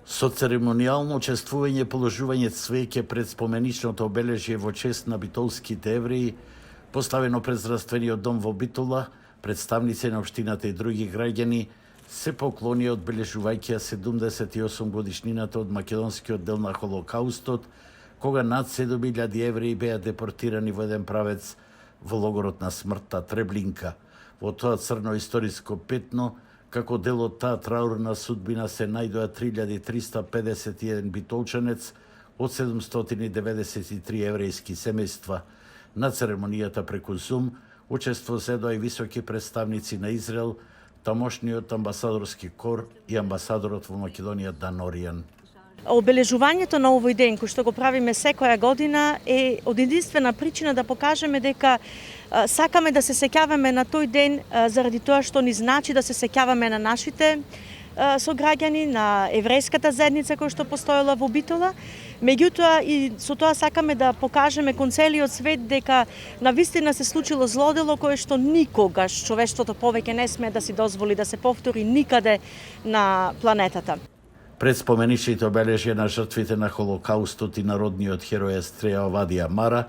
Со церемонијално учествување положување цвеќе пред споменичното обележје во чест на битолските евреи, поставено пред здравствениот дом во Битола, представници на општината и други граѓани се поклонија одбележувајќи 78 годишнината од македонскиот дел на Холокаустот, кога над 7.000 евреи беа депортирани во еден правец во логорот на смртта Треблинка. Во тоа црно историско петно, како дел од таа траурна судбина се најдоа 3351 битолчанец од 793 еврејски семејства. На церемонијата преку Зум учество седоа и високи представници на Израел, тамошниот амбасадорски кор и амбасадорот во Македонија Дан Оријан. Обележувањето на овој ден, кој што го правиме секоја година, е од единствена причина да покажеме дека сакаме да се сеќаваме на тој ден заради тоа што ни значи да се сеќаваме на нашите сограѓани, на еврејската заедница која што постоела во Битола. Меѓутоа и со тоа сакаме да покажеме кон целиот свет дека навистина се случило злодело кое што никогаш човештвото повеќе не смее да си дозволи да се повтори никаде на планетата. Пред споменичните обележја на жртвите на Холокаустот и народниот херој Естреја Овадија Мара,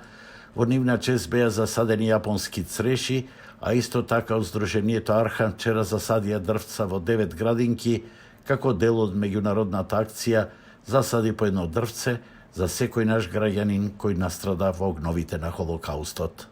во нивна чест беа засадени јапонски цреши, а исто така од Сдруженијето Архан вчера засадија дрвца во 9 градинки, како дел од меѓународната акција засади по едно дрвце за секој наш граѓанин кој настрада во огновите на Холокаустот.